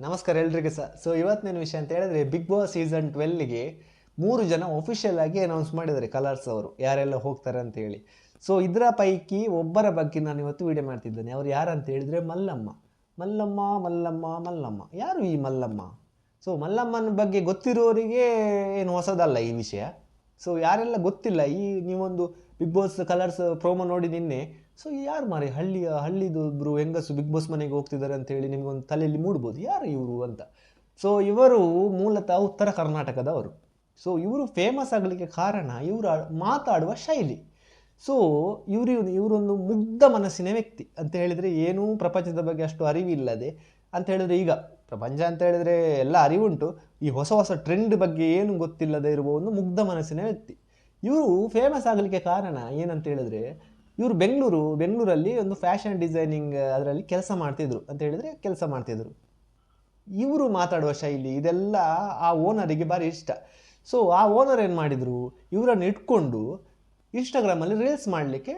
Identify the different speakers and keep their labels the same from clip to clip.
Speaker 1: ನಮಸ್ಕಾರ ಎಲ್ರಿಗೂ ಸಹ. ಇವತ್ತಿನ ವಿಷಯ ಅಂತ ಹೇಳಿದ್ರೆ ಬಿಗ್ ಬಾಸ್ ಸೀಸನ್ 12ಗೆ 3 ಜನ ಒಫಿಷಿಯಲ್ ಆಗಿ ಅನೌನ್ಸ್ ಮಾಡಿದ್ದಾರೆ ಕಲರ್ಸ್ ಅವರು ಯಾರೆಲ್ಲ ಹೋಗ್ತಾರೆ ಅಂತ ಹೇಳಿ. ಇದರ ಪೈಕಿ ಒಬ್ಬರ ಬಗ್ಗೆ ನಾನು ಇವತ್ತು ವಿಡಿಯೋ ಮಾಡ್ತಿದ್ದೇನೆ. ಅವ್ರು ಯಾರಂತ ಹೇಳಿದ್ರೆ ಮಲ್ಲಮ್ಮ. ಮಲ್ಲಮ್ಮ ಮಲ್ಲಮ್ಮ ಮಲ್ಲಮ್ಮ ಯಾರು ಈ ಮಲ್ಲಮ್ಮ? ಮಲ್ಲಮ್ಮನ ಬಗ್ಗೆ ಗೊತ್ತಿರೋರಿಗೆ ಏನು ಹೊಸದಲ್ಲ ಈ ವಿಷಯ. ಯಾರೆಲ್ಲ ಗೊತ್ತಿಲ್ಲ, ನೀವೊಂದು ಬಿಗ್ ಬಾಸ್ ಕಲರ್ಸ್ ಪ್ರೋಮೋ ನೋಡಿ ನಿನ್ನೆ, ಯಾರು ಮಾರಿ ಹಳ್ಳಿದು ಒಬ್ರು ಹೆಂಗಸು ಬಿಗ್ ಬಾಸ್ ಮನೆಗೆ ಹೋಗ್ತಿದ್ದಾರೆ ಅಂತ ಹೇಳಿ ನಿಮ್ಗೊಂದು ತಲೆಯಲ್ಲಿ ಮೂಡ್ಬೋದು, ಯಾರು ಇವರು ಅಂತ. ಇವರು ಮೂಲತಃ ಉತ್ತರ ಕರ್ನಾಟಕದವರು. ಇವರು ಫೇಮಸ್ ಆಗಲಿಕ್ಕೆ ಕಾರಣ ಇವರು ಮಾತಾಡುವ ಶೈಲಿ. ಇವರೊಂದು ಮುಗ್ಧ ಮನಸ್ಸಿನ ವ್ಯಕ್ತಿ ಅಂತ ಹೇಳಿದರೆ, ಏನೂ ಪ್ರಪಂಚದ ಬಗ್ಗೆ ಅಷ್ಟು ಅರಿವಿಲ್ಲದೆ ಅಂತ ಹೇಳಿದ್ರೆ, ಈಗ ಪ್ರಪಂಚ ಅಂತ ಹೇಳಿದರೆ ಎಲ್ಲ ಅರಿವುಂಟು, ಈ ಹೊಸ ಹೊಸ ಟ್ರೆಂಡ್ ಬಗ್ಗೆ ಏನು ಗೊತ್ತಿಲ್ಲದೆ ಇರುವ ಒಂದು ಮುಗ್ಧ ಮನಸ್ಸಿನ ವ್ಯಕ್ತಿ. ಇವರು ಫೇಮಸ್ ಆಗಲಿಕ್ಕೆ ಕಾರಣ ಏನಂತ ಹೇಳಿದ್ರೆ, ಇವರು ಬೆಂಗಳೂರಲ್ಲಿ ಒಂದು ಫ್ಯಾಷನ್ ಡಿಸೈನಿಂಗ್ ಅದರಲ್ಲಿ ಕೆಲಸ ಮಾಡ್ತಿದ್ರು. ಇವರು ಮಾತಾಡುವ ಶೈಲಿ ಇದೆಲ್ಲ ಆ ಓನರಿಗೆ ಭಾರಿ ಇಷ್ಟ. ಆ ಓನರ್ ಏನು ಮಾಡಿದರು, ಇವರನ್ನು ಇಟ್ಕೊಂಡು ಇನ್ಸ್ಟಾಗ್ರಾಮಲ್ಲಿ ರೀಲ್ಸ್ ಮಾಡಲಿಕ್ಕೆ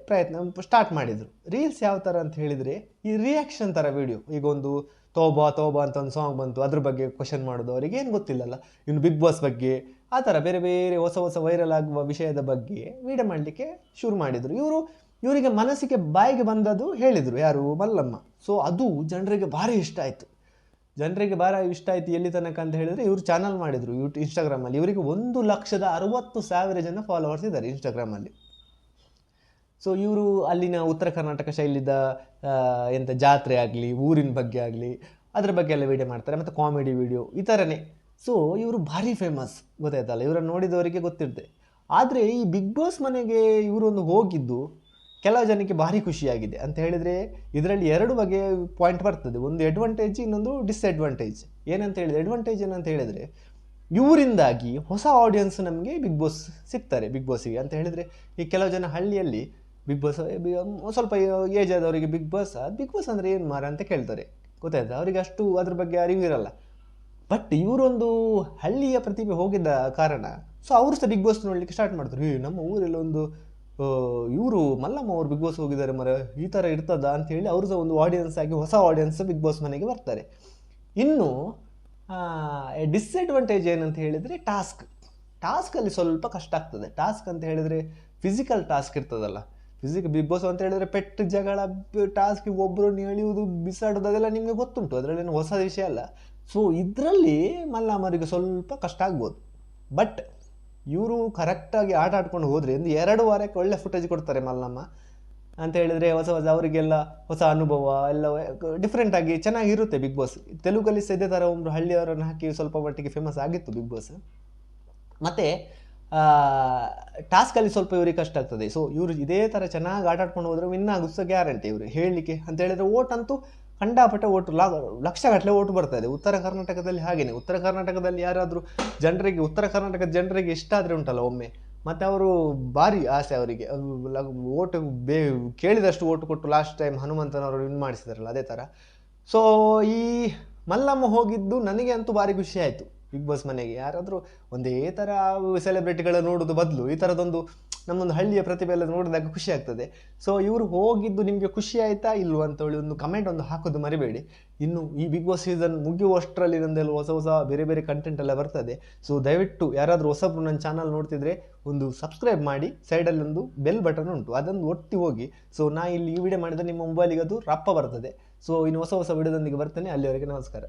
Speaker 1: ಪ್ರಯತ್ನ ಸ್ಟಾರ್ಟ್ ಮಾಡಿದರು. ರೀಲ್ಸ್ ಯಾವ ಥರ ಅಂತ ಹೇಳಿದರೆ, ಈ ರಿಯಾಕ್ಷನ್ ಥರ ವಿಡಿಯೋ. ಈಗ ಒಂದು ತೋಬಾ ಅಂತ ಒಂದು ಸಾಂಗ್ ಬಂತು, ಅದ್ರ ಬಗ್ಗೆ ಕ್ವಶನ್ ಮಾಡೋದು, ಅವರಿಗೆ ಏನು ಗೊತ್ತಿಲ್ಲಲ್ಲ. ಇನ್ನು ಬಿಗ್ ಬಾಸ್ ಬಗ್ಗೆ ಆ ಥರ ಬೇರೆ ಬೇರೆ ಹೊಸ ವೈರಲ್ ಆಗುವ ವಿಷಯದ ಬಗ್ಗೆ ವಿಡಿಯೋ ಮಾಡಲಿಕ್ಕೆ ಶುರು ಮಾಡಿದರು. ಇವರಿಗೆ ಮನಸ್ಸಿಗೆ ಬಾಯಿಗೆ ಬಂದದ್ದು ಹೇಳಿದರು, ಯಾರು? ಮಲ್ಲಮ್ಮ. ಅದು ಜನರಿಗೆ ಭಾರಿ ಇಷ್ಟ ಆಯಿತು. ಎಲ್ಲಿ ತನಕ ಅಂತ ಹೇಳಿದರೆ, ಇವರು ಚಾನಲ್ ಮಾಡಿದರು ಇನ್ಸ್ಟಾಗ್ರಾಮಲ್ಲಿ. ಇವರಿಗೆ 1,60,000 ಜನ ಫಾಲೋವರ್ಸ್ ಇದ್ದಾರೆ ಇನ್ಸ್ಟಾಗ್ರಾಮಲ್ಲಿ. ಇವರು ಅಲ್ಲಿನ ಉತ್ತರ ಕರ್ನಾಟಕ ಶೈಲಿದ ಎಂಥ ಜಾತ್ರೆ ಆಗಲಿ, ಊರಿನ ಬಗ್ಗೆ ಆಗಲಿ, ಅದ್ರ ಬಗ್ಗೆ ಎಲ್ಲ ವಿಡಿಯೋ ಮಾಡ್ತಾರೆ, ಮತ್ತು ಕಾಮಿಡಿ ವಿಡಿಯೋ ಈ ಥರನೇ. ಇವರು ಭಾರಿ ಫೇಮಸ್, ಗೊತ್ತಾಯ್ತಲ್ಲ, ಇವರನ್ನು ನೋಡಿದವರಿಗೆ ಗೊತ್ತಿರುತ್ತೆ. ಆದರೆ ಈ ಬಿಗ್ ಬಾಸ್ ಮನೆಗೆ ಇವರೊಂದು ಹೋಗಿದ್ದು ಕೆಲವು ಜನಕ್ಕೆ ಭಾರಿ ಖುಷಿಯಾಗಿದೆ ಅಂತ ಹೇಳಿದರೆ, ಇದರಲ್ಲಿ 2 ಬಗೆಯ ಪಾಯಿಂಟ್ ಬರ್ತದೆ. ಒಂದು ಅಡ್ವಾಂಟೇಜ್, ಇನ್ನೊಂದು ಡಿಸ್ಅಡ್ವಾಂಟೇಜ್. ಅಡ್ವಾಂಟೇಜ್ ಏನಂತ ಹೇಳಿದರೆ, ಇವರಿಂದಾಗಿ ಹೊಸ ಆಡಿಯನ್ಸ್ ನಮಗೆ ಬಿಗ್ ಬಾಸ್ ಸಿಗ್ತಾರೆ. ಬಿಗ್ ಬಾಸಿಗೆ ಅಂತ ಹೇಳಿದರೆ, ಈ ಕೆಲವು ಜನ ಹಳ್ಳಿಯಲ್ಲಿ ಬಿಗ್ ಬಾಸ್ ಸ್ವಲ್ಪ ಏಜ್ ಆದವರಿಗೆ ಬಿಗ್ ಬಾಸ್ ಅಂದರೆ ಏನು ಮಾರ ಅಂತ ಕೇಳ್ತಾರೆ, ಗೊತ್ತಾಯ್ತು, ಅವರಿಗೆ ಅಷ್ಟು ಅದ್ರ ಬಗ್ಗೆ ಅರಿವಿರಲ್ಲ. ಬಟ್ ಇವರೊಂದು ಹಳ್ಳಿಯ ಪ್ರತಿಭೆ ಹೋಗಿದ್ದ ಕಾರಣ ಅವರು ಸಹ ಬಿಗ್ ಬಾಸ್ ನೋಡಲಿಕ್ಕೆ ಸ್ಟಾರ್ಟ್ ಮಾಡ್ತಾರೆ. ನಮ್ಮ ಊರಲ್ಲಿ ಒಂದು ಇವರು ಮಲ್ಲಮ್ಮ ಅವರು ಬಿಗ್ ಬಾಸ್ ಹೋಗಿದ್ದಾರೆ ಮರ, ಈ ಥರ ಇರ್ತದ ಅಂತ ಹೇಳಿ ಅವರು ಸಹ ಒಂದು ಆಡಿಯನ್ಸ್ ಆಗಿ ಹೊಸ ಆಡಿಯನ್ಸ್ ಬಿಗ್ ಬಾಸ್ ಮನೆಗೆ ಬರ್ತಾರೆ. ಇನ್ನು ಡಿಸ್ಅಡ್ವಾಂಟೇಜ್ ಏನಂತ ಹೇಳಿದರೆ, ಟಾಸ್ಕಲ್ಲಿ ಸ್ವಲ್ಪ ಕಷ್ಟ ಆಗ್ತದೆ. ಟಾಸ್ಕ್ ಅಂತ ಹೇಳಿದರೆ ಫಿಸಿಕಲ್ ಟಾಸ್ಕ್ ಇರ್ತದಲ್ಲ, ಬಿಗ್ ಬಾಸ್ ಅಂತ ಹೇಳಿದರೆ ಪೆಟ್ಟು ಜಗಳ, ಟಾಸ್ಕ್ ಒಬ್ಬರನ್ನು ಎಳೆಯುವುದು, ಬಿಸಾಡೋದು, ಅದೆಲ್ಲ ನಿಮಗೆ ಗೊತ್ತುಂಟು, ಅದರಲ್ಲೇನು ಹೊಸ ವಿಷಯ ಅಲ್ಲ. ಇದರಲ್ಲಿ ಮಲ್ಲಮ್ಮರಿಗೆ ಸ್ವಲ್ಪ ಕಷ್ಟ ಆಗ್ಬೋದು. ಬಟ್ ಇವರು ಕರೆಕ್ಟಾಗಿ ಆಟ ಆಡ್ಕೊಂಡು ಹೋದರೆ 2 ವಾರಕ್ಕೆ ಒಳ್ಳೆ ಫುಟೇಜ್ ಕೊಡ್ತಾರೆ ಮಲ್ಲಮ್ಮ ಅಂತ ಹೇಳಿದರೆ. ಹೊಸ ಅವರಿಗೆಲ್ಲ ಹೊಸ ಅನುಭವ ಎಲ್ಲ ಡಿಫ್ರೆಂಟಾಗಿ ಚೆನ್ನಾಗಿರುತ್ತೆ ಬಿಗ್ ಬಾಸ್. ತೆಲುಗಲ್ಲಿ ಇದೇ ಥರ ಒಂದು ಹಳ್ಳಿಯವರನ್ನು ಹಾಕಿ ಸ್ವಲ್ಪ ಮಟ್ಟಿಗೆ ಫೇಮಸ್ ಆಗಿತ್ತು ಬಿಗ್ ಬಾಸ್. ಮತ್ತು ಟಾಸ್ಕಲ್ಲಿ ಸ್ವಲ್ಪ ಇವರಿಗೆ ಕಷ್ಟ ಆಗ್ತದೆ. ಇವರು ಇದೇ ಥರ ಚೆನ್ನಾಗಿ ಆಟ ಆಡ್ಕೊಂಡು ಹೋದರೆ ವಿನ್ ಆಗೋದು ಸಹ ಗ್ಯಾರಂಟಿ. ಇವರು ಹೇಳಲಿಕ್ಕೆ ಅಂತ ಹೇಳಿದರೆ, ಓಟ್ ಅಂತೂ ಕಂಡಾಪಟ್ಟೆ ಓಟು, ಲಕ್ಷಗಟ್ಟಲೆ ಓಟು ಬರ್ತದೆ ಉತ್ತರ ಕರ್ನಾಟಕದಲ್ಲಿ. ಹಾಗೆಯೇ ಉತ್ತರ ಕರ್ನಾಟಕದಲ್ಲಿ ಯಾರಾದರೂ ಉತ್ತರ ಕರ್ನಾಟಕದ ಜನರಿಗೆ ಇಷ್ಟ ಆದರೆ ಉಂಟಲ್ಲ ಒಮ್ಮೆ, ಮತ್ತು ಅವರು ಭಾರಿ ಆಸೆ ಅವರಿಗೆ ಓಟು ಕೇಳಿದಷ್ಟು ಓಟು ಕೊಟ್ಟು ಲಾಸ್ಟ್ ಟೈಮ್ ಹನುಮಂತನವರು ವಿನ್ ಮಾಡಿಸಿದಾರಲ್ಲ, ಅದೇ ಥರ. ಈ ಮಲ್ಲಮ್ಮ ಹೋಗಿದ್ದು ನನಗೆ ಅಂತೂ ಭಾರಿ ಖುಷಿ ಆಯಿತು. ಬಿಗ್ ಬಾಸ್ ಮನೆಗೆ ಯಾರಾದರೂ ಒಂದೇ ಥರ ಸೆಲೆಬ್ರಿಟಿಗಳ ನೋಡೋದು ಬದಲು ಈ ಥರದೊಂದು ನಮ್ಮೊಂದು ಹಳ್ಳಿಯ ಪ್ರತಿಭೆ ಎಲ್ಲ ನೋಡಿದಾಗ ಖುಷಿ ಆಗ್ತದೆ. ಇವರು ಹೋಗಿದ್ದು ನಿಮಗೆ ಖುಷಿ ಆಯಿತಾ ಇಲ್ವ ಅಂತೇಳಿ ಒಂದು ಕಮೆಂಟ್ ಹಾಕೋದು ಮರಿಬೇಡಿ. ಇನ್ನು ಈ ಬಿಗ್ ಬಾಸ್ ಸೀಸನ್ ಮುಗಿಯುವಷ್ಟರಲ್ಲಿ ನಂದೆಲ್ಲ ಹೊಸ ಬೇರೆ ಬೇರೆ ಕಂಟೆಂಟ್ ಎಲ್ಲ ಬರ್ತದೆ. ದಯವಿಟ್ಟು ಯಾರಾದರೂ ಹೊಸಬ್ರು ನನ್ನ ಚಾನಲ್ ನೋಡ್ತಿದ್ರೆ ಒಂದು ಸಬ್ಸ್ಕ್ರೈಬ್ ಮಾಡಿ, ಸೈಡಲ್ಲಿ ಒಂದು ಬೆಲ್ ಬಟನ್ ಉಂಟು, ಅದನ್ನು ಒತ್ತಿ ಹೋಗಿ. ನಾ ಇಲ್ಲಿ ಈ ವಿಡಿಯೋ ಮಾಡಿದರೆ ನಿಮ್ಮ ಮೊಬೈಲಿಗೆ ಅದು ರಪ್ಪ ಬರ್ತದೆ. ಇನ್ನು ಹೊಸ ವಿಡಿಯೋದೊಂದಿಗೆ ಬರ್ತೇನೆ. ಅಲ್ಲಿವರೆಗೆ ನಮಸ್ಕಾರ.